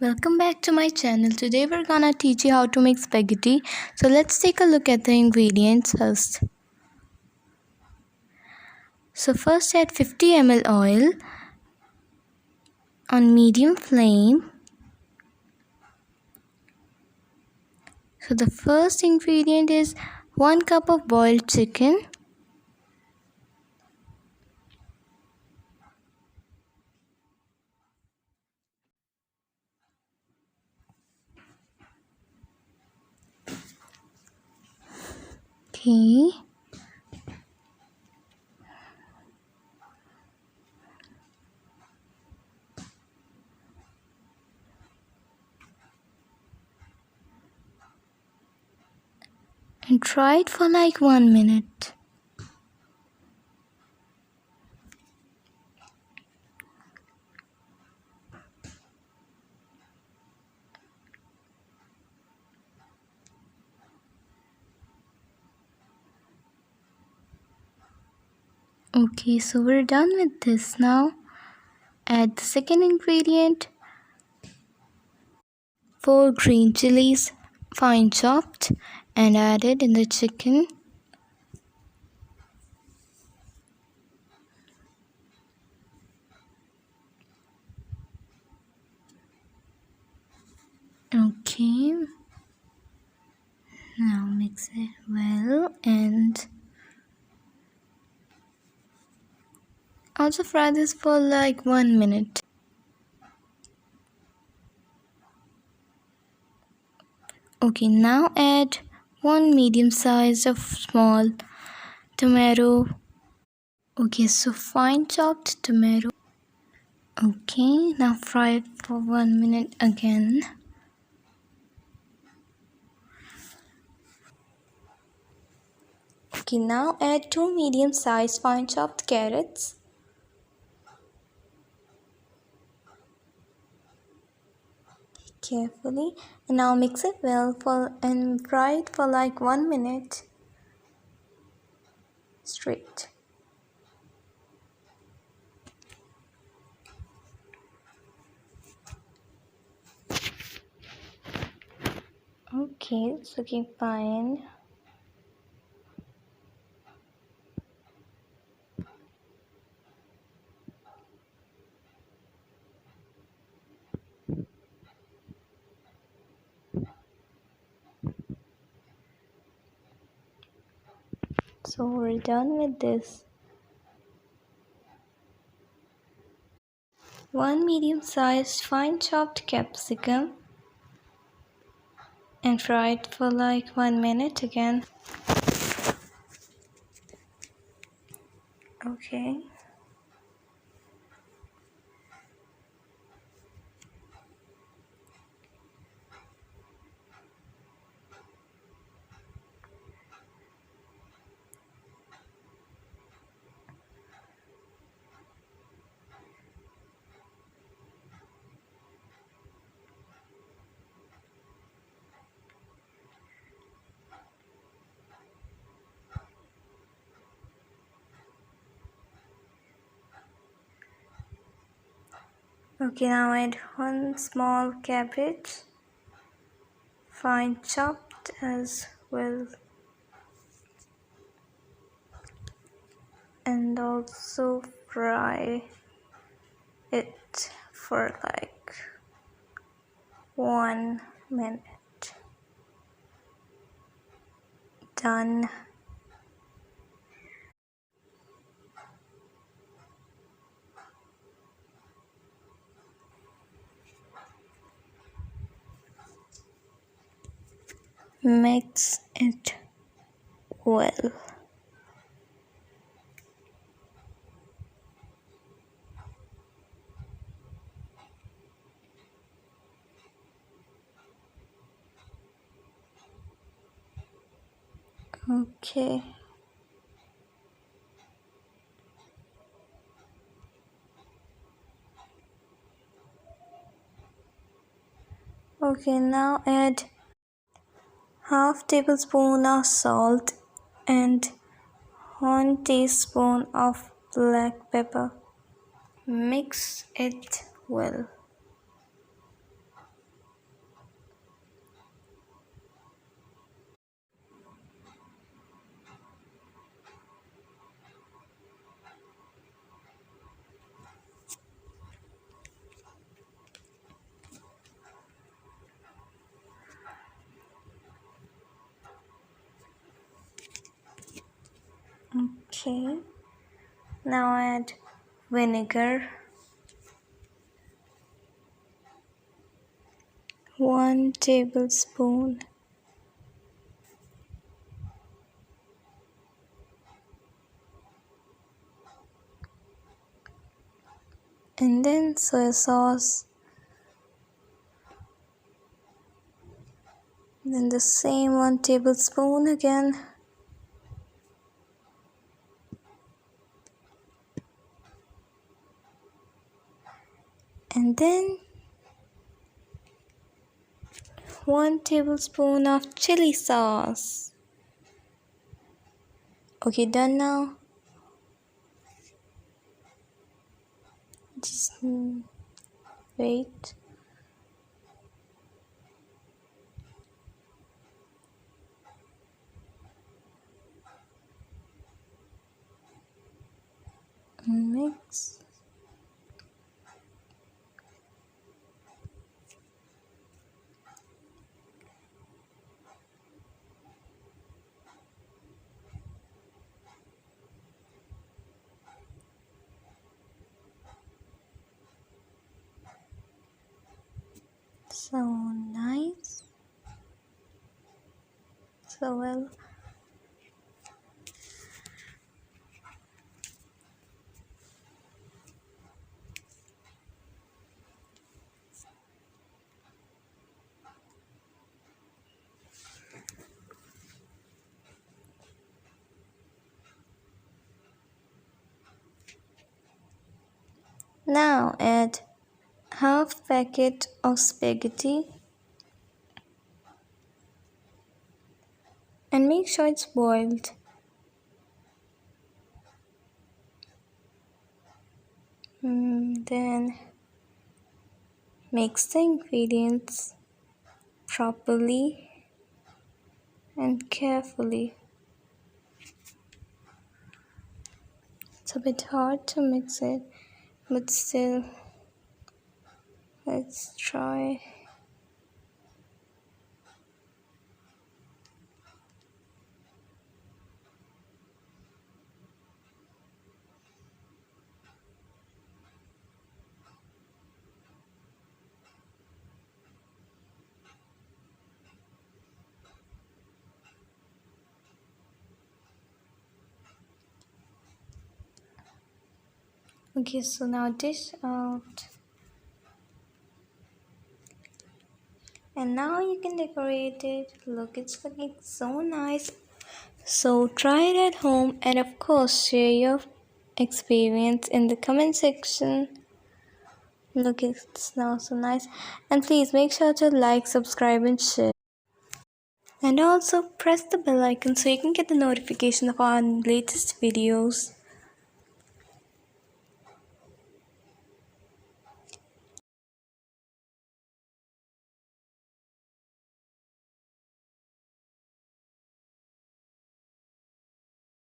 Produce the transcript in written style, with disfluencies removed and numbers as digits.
Welcome back to my channel. Today we're gonna teach you how to make spaghetti. So let's take a look at the ingredients first. So first add 50 ml oil on medium flame. So the first ingredient is 1 cup of boiled chicken. Okay. And try it for like 1 minute. Okay, so we're done with this now. Add the second ingredient, 4 green chilies, fine chopped, and add it in the chicken. Okay, now mix it well and also fry this for like 1 minute. Okay, now add 1 medium size of small tomato. Okay, so fine chopped tomato. Okay, now fry it for 1 minute again. Okay, now add 2 medium sized fine chopped carrots. Carefully, and now mix it well and fry it for like 1 minute straight. Okay, it's looking fine. So we're done with this. 1 medium sized fine chopped capsicum and fry it for like 1 minute again. Okay. Okay, now add 1 small cabbage, fine chopped as well, and also fry it for like 1 minute. Done. Mix it well. Okay. Okay, now add half tablespoon of salt and 1 teaspoon of black pepper. Mix it well. Okay, now add vinegar, 1 tablespoon, and then soy sauce, then the same 1 tablespoon again, and then 1 tablespoon of chili sauce. Okay, done now. Just wait. Mix. So nice. So well. Now add half packet of spaghetti and make sure it's boiled. Then mix the ingredients properly and carefully. It's a bit hard to mix it, but still, let's try. Okay, so now dish out. And now you can decorate it. Look, it's looking so nice. So try it at home and of course share your experience in the comment section. Look, it's now so nice. And please make sure to like, subscribe and share. And also press the bell icon so you can get the notification of our latest videos.